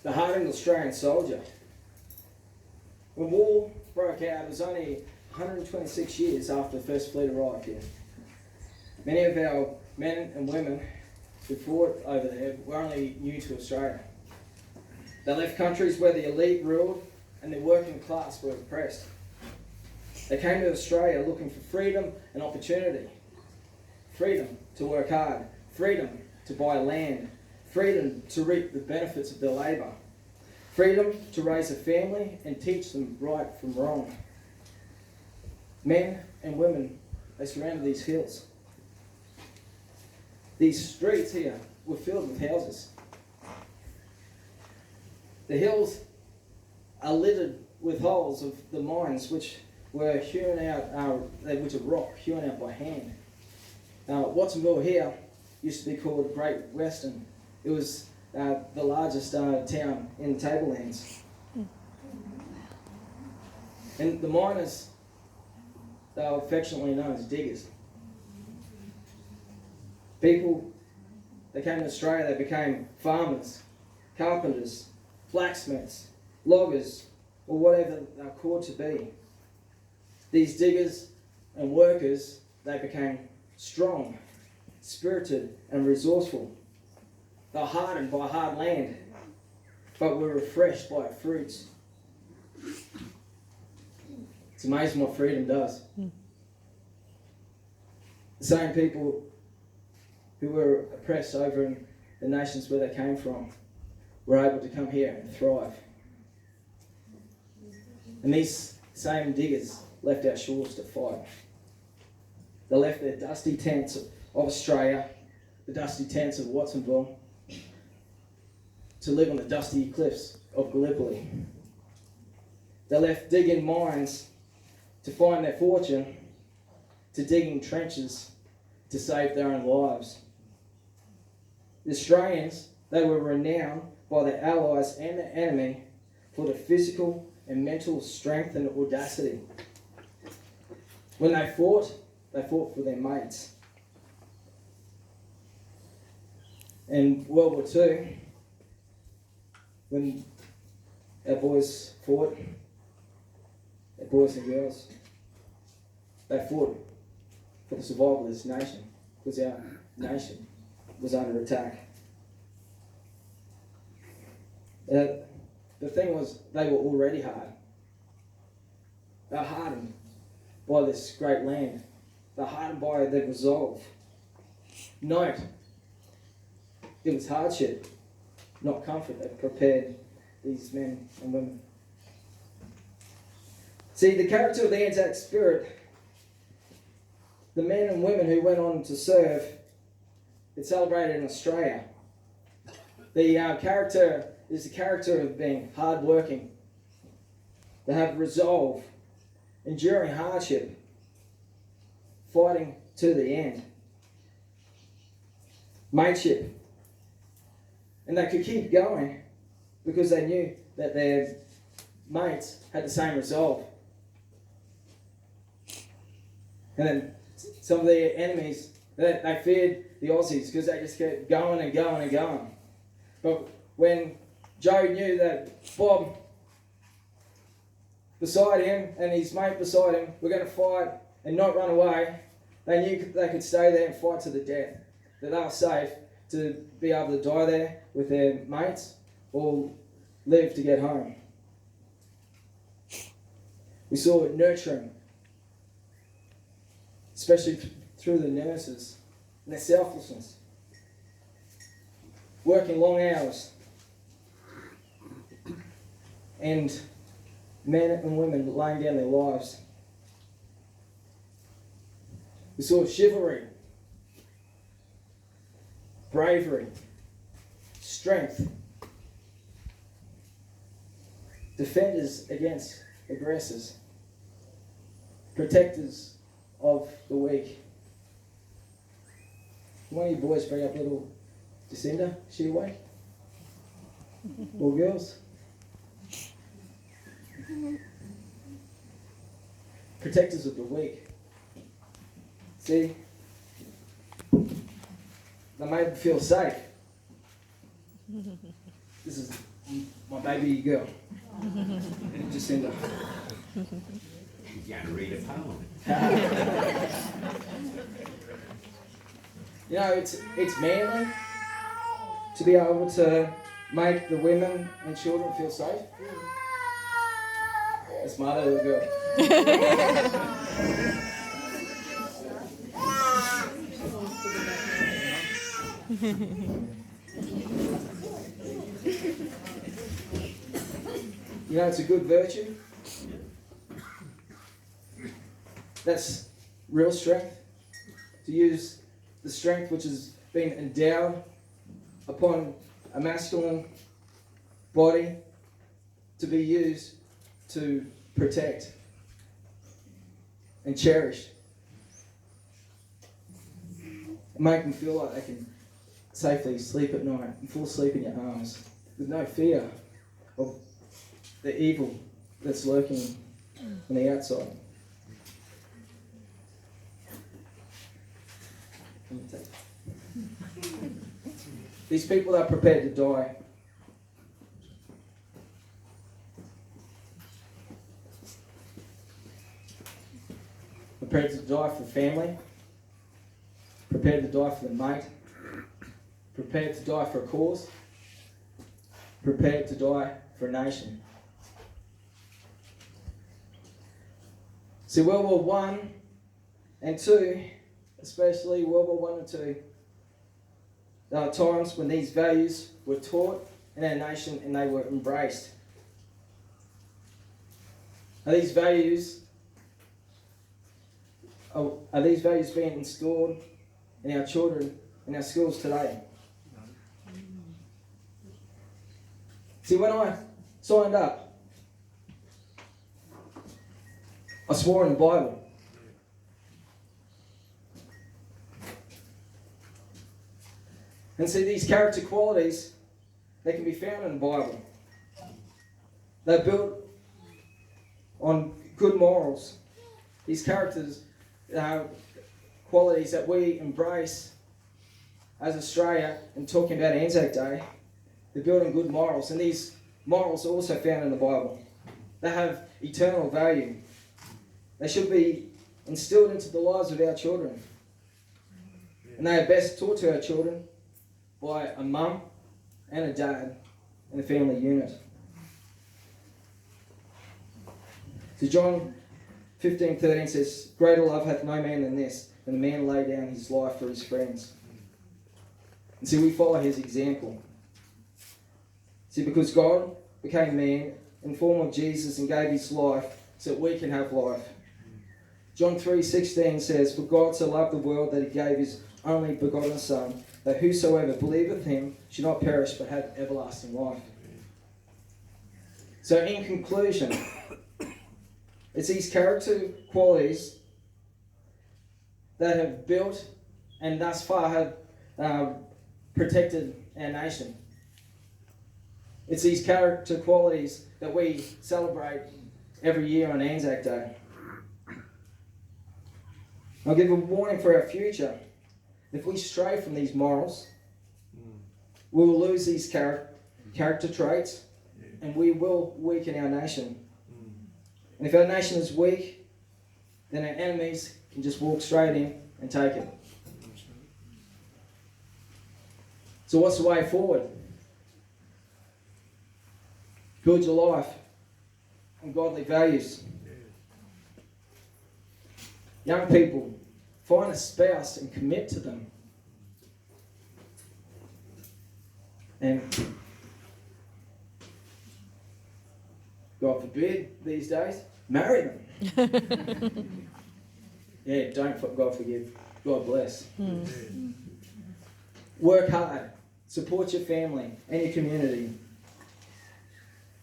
the hardened Australian soldier. When war broke out, it was only 126 years after the first fleet arrived here. Many of our men and women who fought over there were only new to Australia. They left countries where the elite ruled and the working class were oppressed. They came to Australia looking for freedom and opportunity. Freedom to work hard, freedom to buy land, freedom to reap the benefits of their labour, freedom to raise a family and teach them right from wrong. Men and women, they surrounded these hills. These streets here were filled with houses. The hills are littered with holes of the mines which were hewn out, which are rock hewn out by hand. Watsonville here used to be called Great Western. It was the largest town in the tablelands. And the miners, they were affectionately known as diggers. People, they came to Australia, they became farmers, carpenters, blacksmiths, loggers, or whatever they were called to be. These diggers and workers, they became strong, spirited, and resourceful. They were hardened by hard land, but were refreshed by its fruits. It's amazing what freedom does. The same people who were oppressed over in the nations where they came from were able to come here and thrive. And these same diggers left our shores to fight. They left their dusty tents of Australia, the dusty tents of Watsonville, to live on the dusty cliffs of Gallipoli. They left digging mines to find their fortune, to digging trenches to save their own lives. The Australians, they were renowned by their allies and their enemy for their physical and mental strength and audacity. When they fought for their mates. In World War II, when our boys fought, our boys and girls, they fought for the survival of this nation, because our nation was under attack. The thing was, they were already hard. They were hardened by this great land. They were hardened by their resolve. Note, it was hardship, not comfort, that prepared these men and women. See, the character of the Anzac spirit, the men and women who went on to serve, it's celebrated in Australia. The character is the character of being hardworking. They have resolve, enduring hardship, fighting to the end. Mateship. And they could keep going because they knew that their mates had the same resolve. And then some of their enemies, they feared the Aussies because they just kept going and going and going. But when Joe knew that Bob beside him and his mate beside him were going to fight and not run away, they knew they could stay there and fight to the death. That they were safe to be able to die there with their mates or live to get home. We saw it nurturing, especially through the nurses and their selflessness. Working long hours. And men and women laying down their lives. We saw chivalry, bravery, strength, defenders against aggressors, protectors of the weak. One of you boys bring up little Jacinda, is she awake? Or girls? Protectors of the weak. See, they made them feel safe. This is my baby girl, Jacinda. You're going to read a poem. You know, it's manly to be able to make the women and children feel safe. That's my little girl. You know, it's a good virtue. That's real strength. To use the strength which has been endowed upon a masculine body to be used to protect and cherish. And make them feel like they can safely sleep at night and fall asleep in your arms with no fear of the evil that's lurking on the outside. These people are prepared to die. Prepared to die for family. Prepared to die for the mate. Prepared to die for a cause. Prepared to die for a nation. See, World War One and Two, especially World War One and Two, there are times when these values were taught in our nation and they were embraced. Are these values being installed in our children, in our schools today? See, when I signed up, I swore in the Bible. And see, these character qualities, they can be found in the Bible. They're built on good morals. These characters are qualities that we embrace as Australia, and talking about Anzac Day, they're built on good morals. And these morals are also found in the Bible. They have eternal value. They should be instilled into the lives of our children. And they are best taught to our children by a mum and a dad in the family unit. So John 15:13 says, "Greater love hath no man than this, than a man lay down his life for his friends." And see, we follow his example. See, because God became man in the form of Jesus and gave his life so that we can have life. John 3:16 says, "For God so loved the world that he gave his only begotten Son, that whosoever believeth him should not perish but have everlasting life." So in conclusion, it's these character qualities that have built and thus far have protected our nation. It's these character qualities that we celebrate every year on Anzac Day. I'll give a warning for our future. If we stray from these morals, we will lose these character traits, and we will weaken our nation. And if our nation is weak, then our enemies can just walk straight in and take it. So what's the way forward? Build your life on godly values. Young people, find a spouse and commit to them. And God forbid, these days, marry them. Yeah, don't God forgive. God bless. Work hard. Support your family and your community.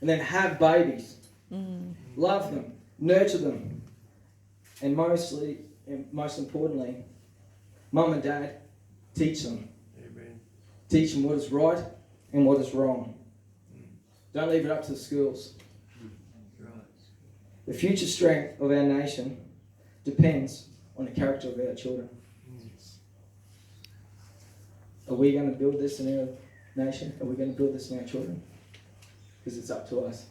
And then have babies. Love them. Nurture them. And most importantly, mum and dad, teach them. Amen. Teach them what is right and what is wrong. Don't leave it up to the schools. The future strength of our nation depends on the character of our children. Are we going to build this in our nation? Are we going to build this in our children? because it's up to us.